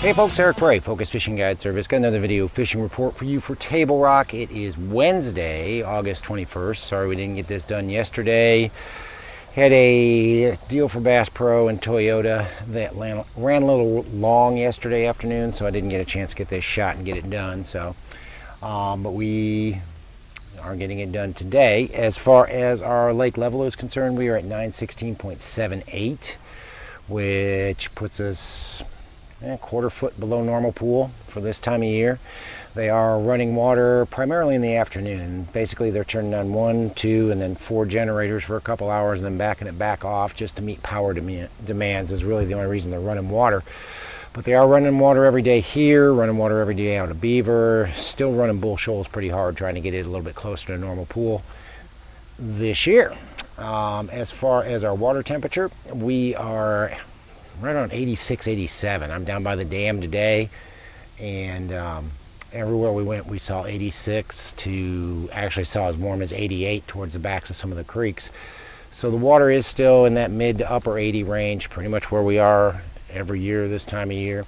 Hey folks, Eric Bray, Focus Fishing Guide Service. Got another video fishing report for you for Table Rock. It is Wednesday, August 21st. Sorry we didn't get this done yesterday. Had a deal for Bass Pro and Toyota that ran a little long yesterday afternoon, so I didn't get a chance to get this shot and get it done. So, but we are getting it done today. As far as our lake level is concerned, we are at 916.78, which puts us a quarter foot below normal pool for this time of year. They are running water primarily in the afternoon. Basically they're turning on 1, 2, and then 4 generators for a couple hours and then backing it back off just to meet power demands is really the only reason they're running water. But they are running water every day here, running water every day out of Beaver, still running Bull Shoals pretty hard, trying to get it a little bit closer to normal pool this year. As far as our water temperature, we are right around 86, 87. I'm down by the dam today, and everywhere we went we saw 86 to actually saw as warm as 88 towards the backs of some of the creeks. So the water is still in that mid to upper 80 range, pretty much where we are every year this time of year.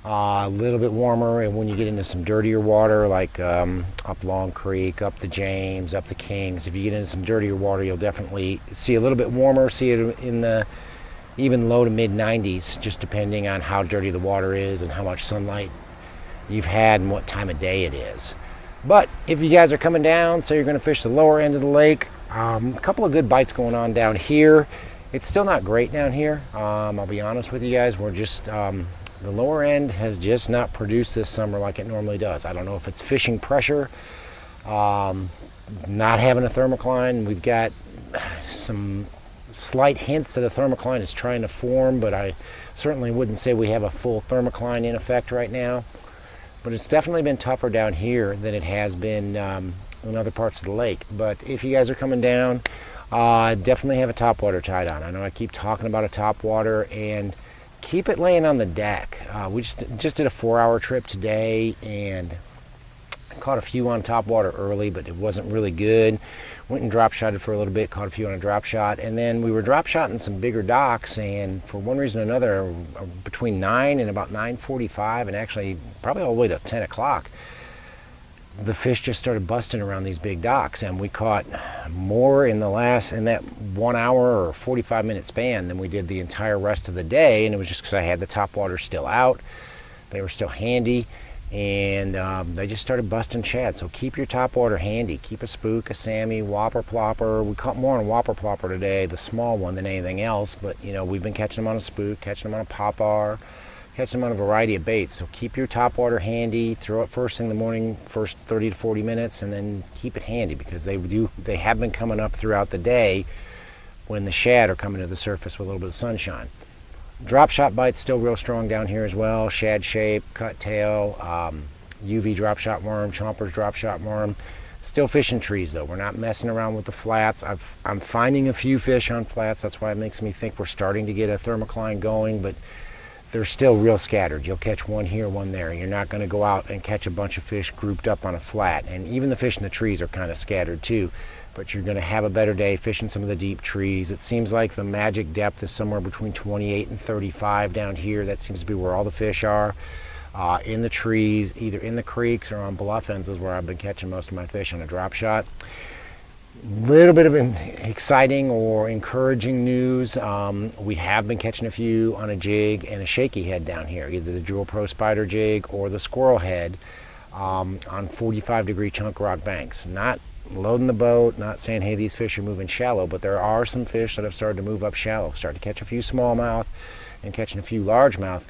A little bit warmer, and when you get into some dirtier water like up Long Creek, up the James, up the Kings, if you get into some dirtier water you'll definitely see a little bit warmer, see it in the even low to mid 90s, just depending on how dirty the water is and how much sunlight you've had and what time of day it is. But if you guys are coming down, so you're going to fish the lower end of the lake, a couple of good bites going on down here. It's still not great down here. I'll be honest with you guys, we're just the lower end has just not produced this summer like it normally does. I don't know if it's fishing pressure, not having a thermocline. We've got some slight hints that a thermocline is trying to form, but I certainly wouldn't say we have a full thermocline in effect right now. But it's definitely been tougher down here than it has been in other parts of the lake. But if you guys are coming down, definitely have a topwater tied on. I know I keep talking about a topwater, and keep it laying on the deck. We just did a 4-hour trip today and caught a few on topwater early, but it wasn't really good. Went and drop shotted for a little bit, caught a few on a drop shot, and then we were drop shotting some bigger docks, and for one reason or another, between 9 and about 9:45, and actually probably all the way to 10 o'clock, the fish just started busting around these big docks, and we caught more in that 1 hour or 45-minute span than we did the entire rest of the day. And it was just because I had the topwater still out. They were still handy, and they just started busting shad. So keep your topwater handy. Keep a spook, a Sammy, whopper plopper. We caught more on whopper plopper today, the small one, than anything else. But you know, we've been catching them on a spook, catching them on a popper, catching them on a variety of baits. So keep your topwater handy. Throw it first thing in the morning, first 30 to 40 minutes, and then keep it handy, because they have been coming up throughout the day when the shad are coming to the surface with a little bit of sunshine. Drop shot bite's still real strong down here as well. Shad shape, cut tail, UV drop shot worm, chompers drop shot worm. Still fishing trees though. We're not messing around with the flats. I'm finding a few fish on flats. That's why it makes me think we're starting to get a thermocline going, but they're still real scattered. You'll catch one here, one there. You're not going to go out and catch a bunch of fish grouped up on a flat. And even the fish in the trees are kind of scattered too. But you're going to have a better day fishing some of the deep trees. It seems like the magic depth is somewhere between 28 and 35 down here. That seems to be where all the fish are. In the trees, either in the creeks or on bluff ends is where I've been catching most of my fish on a drop shot. Little bit of exciting or encouraging news. We have been catching a few on a jig and a shaky head down here, either the Jewel Pro Spider jig or the squirrel head, on 45-degree chunk rock banks. Not loading the boat, not saying, hey, these fish are moving shallow, but there are some fish that have started to move up shallow. Started to catch a few smallmouth and catching a few largemouth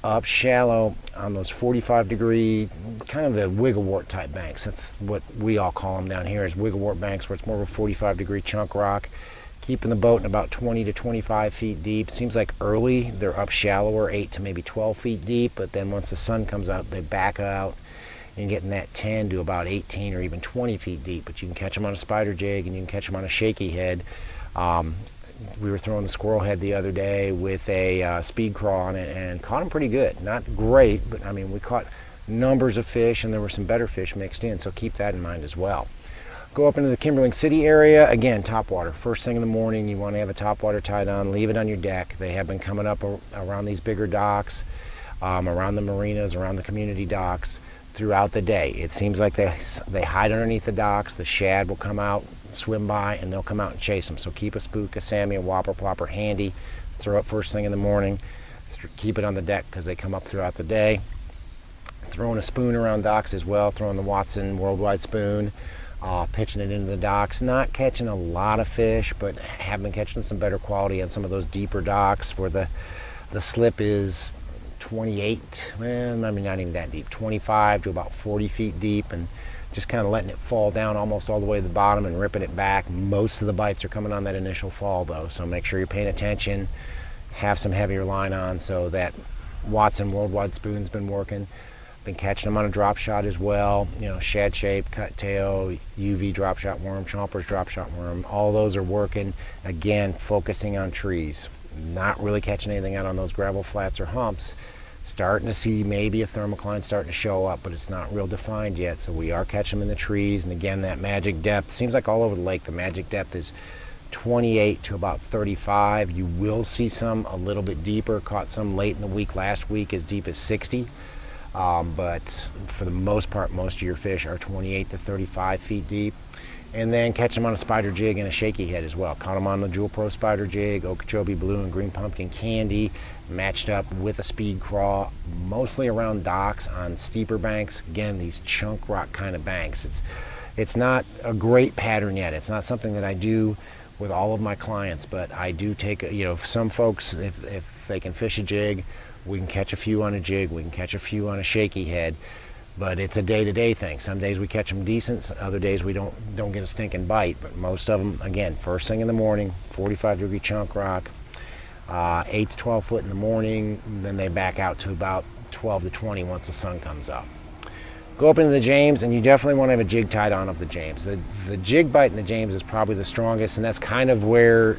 up shallow on those 45-degree, kind of the wigglewort type banks. That's what we all call them down here, is wigglewort banks, where it's more of a 45-degree chunk rock. Keeping the boat in about 20 to 25 feet deep. Seems like early they're up shallower, 8 to maybe 12 feet deep, but then once the sun comes out, they back out and getting that 10 to about 18 or even 20 feet deep. But you can catch them on a spider jig, and you can catch them on a shaky head. We were throwing the squirrel head the other day with a speed crawl on it and caught them pretty good. Not great, but I mean, we caught numbers of fish, and there were some better fish mixed in, so keep that in mind as well. Go up into the Kimberling City area. Again, topwater. First thing in the morning, you want to have a topwater tied on. Leave it on your deck. They have been coming up around these bigger docks. around the marinas, around the community docks throughout the day. It seems like they hide underneath the docks. The shad will come out, swim by, and they'll come out and chase them. So keep a spook, a Sammy, a whopper plopper handy. Throw it first thing in the morning. Keep it on the deck because they come up throughout the day. Throwing a spoon around docks as well, throwing the Watson Worldwide spoon, pitching it into the docks. Not catching a lot of fish, but have been catching some better quality on some of those deeper docks where the slip is 28, well, maybe not even that deep, 25 to about 40 feet deep, and just kind of letting it fall down almost all the way to the bottom and ripping it back. Most of the bites are coming on that initial fall though, so make sure you're paying attention. Have some heavier line on. So that Watson Worldwide spoon's been working. Been catching them on a drop shot as well. You know, shad shape, cut tail, UV drop shot worm, chompers drop shot worm. All those are working. Again, focusing on trees. Not really catching anything out on those gravel flats or humps. Starting to see maybe a thermocline starting to show up, but it's not real defined yet. So we are catching them in the trees. And again, that magic depth seems like all over the lake. The magic depth is 28 to about 35. You will see some a little bit deeper. Caught some late in the week last week as deep as 60. But for the most part, most of your fish are 28 to 35 feet deep. And then catch them on a spider jig and a shaky head as well. Caught them on the Jewel Pro spider jig, Okeechobee blue and green pumpkin candy, matched up with a speed craw, mostly around docks on steeper banks. Again, these chunk rock kind of banks. It's not a great pattern yet. It's not something that I do with all of my clients, but I do take, some folks, if they can fish a jig, we can catch a few on a jig, we can catch a few on a shaky head, but it's a day-to-day thing. Some days we catch them decent, other days we don't get a stinking bite, but most of them, again, first thing in the morning, 45-degree chunk rock, 8 to 12 foot in the morning, then they back out to about 12 to 20 once the sun comes up. Go up into the James, and you definitely want to have a jig tied on up the James. The jig bite in the James is probably the strongest, and that's kind of where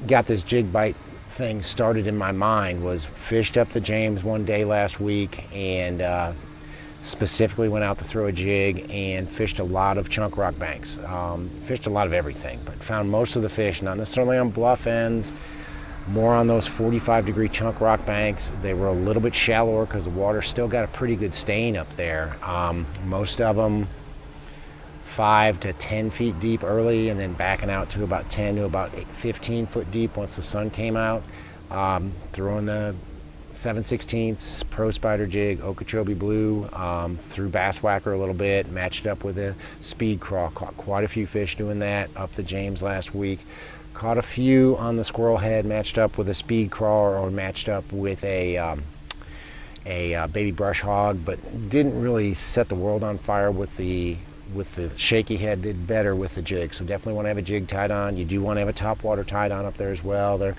got this jig bite thing started in my mind. Was fished up the James one day last week, and specifically went out to throw a jig and fished a lot of chunk rock banks. Fished a lot of everything, but found most of the fish, not necessarily on bluff ends, more on those 45-degree chunk rock banks. They were a little bit shallower because the water still got a pretty good stain up there. Most of them 5 to 10 feet deep early, and then backing out to about 10 to about 15 foot deep once the sun came out. Throwing the 7/16 Pro Spider jig, Okeechobee blue, threw bass whacker a little bit, matched up with a speed craw. Caught quite a few fish doing that up the James last week. Caught a few on the squirrel head, matched up with a speed craw or matched up with a baby brush hog, but didn't really set the world on fire with the shaky head. Did better with the jig, so definitely want to have a jig tied on. You do want to have a top water tied on up there as well.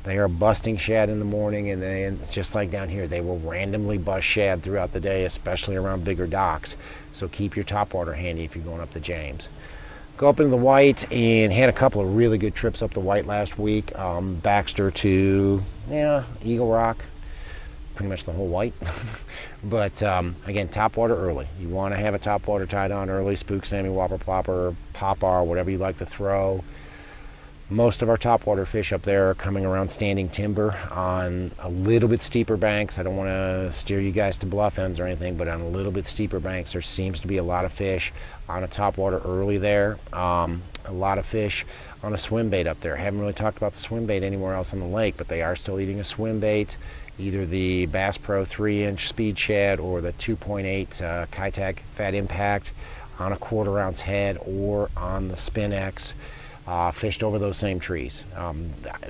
They are busting shad in the morning, and then just like down here, they will randomly bust shad throughout the day, especially around bigger docks. So keep your top water handy if you're going up the James. Go up into the White, and had a couple of really good trips up the White last week. Baxter to Eagle Rock, pretty much the whole White. But again, top water early. You want to have a top water tied on early. Spook, Sammy, whopper, plopper, pop-ar, whatever you like to throw. Most of our topwater fish up there are coming around standing timber on a little bit steeper banks. I don't want to steer you guys to bluff ends or anything, but on a little bit steeper banks, there seems to be a lot of fish on a topwater early there. A lot of fish on a swim bait up there. Haven't really talked about the swim bait anywhere else on the lake, but they are still eating a swim bait, either the Bass Pro 3-inch speed shad or the 2.8 Kitag Fat Impact on a 1/4 ounce head or on the Spin X. Fished over those same trees.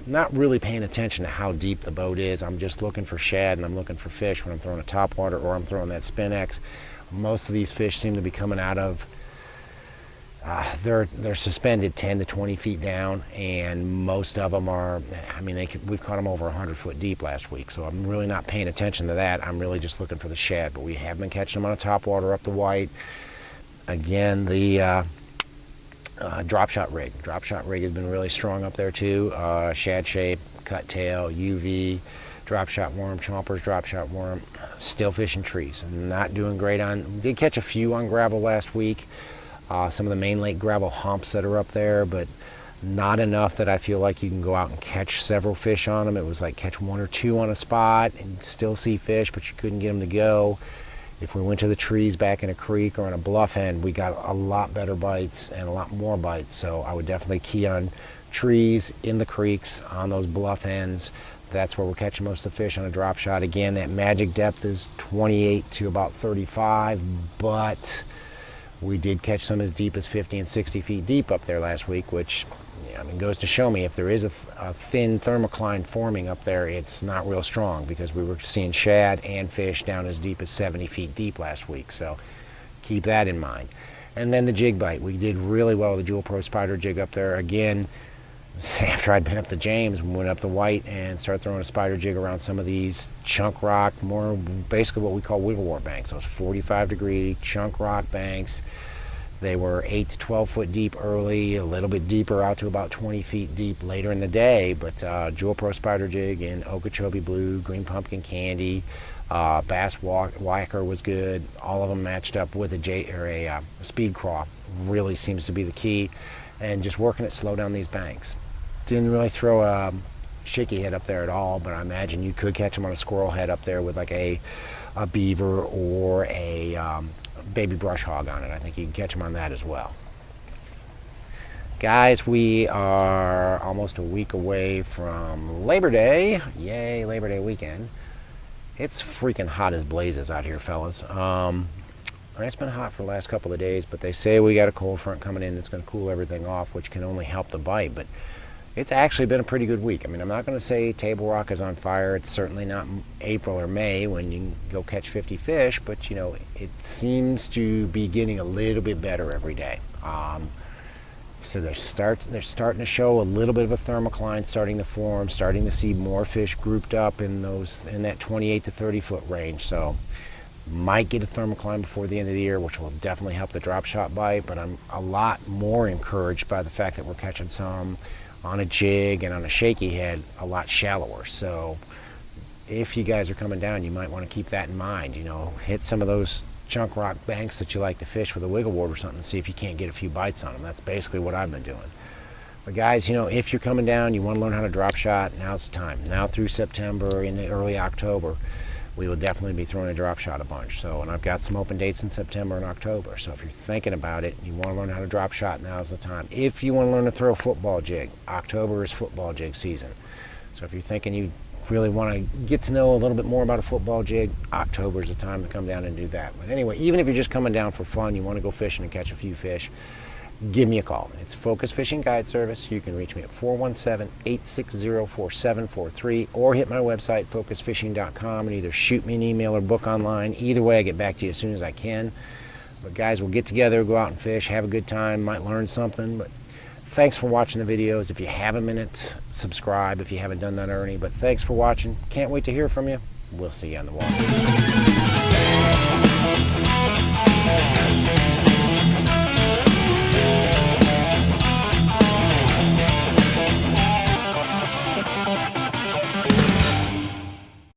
Not really paying attention to how deep the boat is. I'm just looking for shad and I'm looking for fish when I'm throwing a topwater or I'm throwing that Spin X. Most of these fish seem to be coming out of, they're suspended 10 to 20 feet down, and most of them are, we've caught them over 100 foot deep last week, so I'm really not paying attention to that. I'm really just looking for the shad, but we have been catching them on a topwater up the White. Again, the drop shot rig. Drop shot rig has been really strong up there too. Shad shape, cut tail, UV, drop shot worm, chompers, drop shot worm. Still fishing trees. Not doing great on. Did catch a few on gravel last week. Some of the main lake gravel humps that are up there, but Not enough that I feel like you can go out and catch several fish on them. It was like catch 1 or 2 on a spot and still see fish, but you couldn't get them to go. If we went to the trees back in a creek or on a bluff end, we got a lot better bites and a lot more bites. So I would definitely key on trees, in the creeks, on those bluff ends. That's where we're catching most of the fish on a drop shot. Again, that magic depth is 28 to about 35, but we did catch some as deep as 50 and 60 feet deep up there last week, which goes to show me if there is a thin thermocline forming up there, it's not real strong, because we were seeing shad and fish down as deep as 70 feet deep last week. So keep that in mind. And then the jig bite. We did really well with the Jewel Pro Spider jig up there. Again, after I'd been up the James, we went up the White and started throwing a spider jig around some of these chunk rock, more basically what we call wiggle wart banks. Those 45-degree chunk rock banks. They were 8 to 12 foot deep early, a little bit deeper out to about 20 feet deep later in the day. But Jewel Pro Spider jig in Okeechobee Blue, Green Pumpkin Candy, Bass Whacker was good. All of them matched up with a speed craw. Really seems to be the key. And just working it slow down these banks. Didn't really throw a shaky head up there at all, but I imagine you could catch them on a squirrel head up there with like a beaver or a baby brush hog on it. I think you can catch them on that as well. Guys, we are almost a week away from Labor Day. Yay, Labor Day weekend. It's freaking hot as blazes out here, fellas. It's been hot for the last couple of days, but they say we got a cold front coming in that's going to cool everything off, which can only help the bite. But it's actually been a pretty good week. I mean, I'm not going to say Table Rock is on fire. It's certainly not April or May when you can go catch 50 fish, but it seems to be getting a little bit better every day. So they're starting to show a little bit of a thermocline starting to form, starting to see more fish grouped up in that 28 to 30 foot range. So might get a thermocline before the end of the year, which will definitely help the drop shot bite, but I'm a lot more encouraged by the fact that we're catching some on a jig and on a shaky head a lot shallower. So if you guys are coming down, you might want to keep that in mind. Hit some of those chunk rock banks that you like to fish with a wiggle wart or something and see if you can't get a few bites on them. That's basically what I've been doing. But guys, if you're coming down, you want to learn how to drop shot, now's the time. Now through September into early October, we will definitely be throwing a drop shot a bunch. And I've got some open dates in September and October. So if you're thinking about it, you want to learn how to drop shot, now's the time. If you want to learn to throw a football jig, October is football jig season. So if you're thinking you really want to get to know a little bit more about a football jig, October is the time to come down and do that. But anyway, even if you're just coming down for fun, you want to go fishing and catch a few fish, give me a call. It's Focus Fishing Guide Service. You can reach me at 417-860-4743 or hit my website, focusfishing.com, and either shoot me an email or book online. Either way, I get back to you as soon as I can. But guys, we'll get together, go out and fish, have a good time, might learn something. But thanks for watching the videos. If you have a minute, subscribe if you haven't done that already. But thanks for watching. Can't wait to hear from you. We'll see you on the water.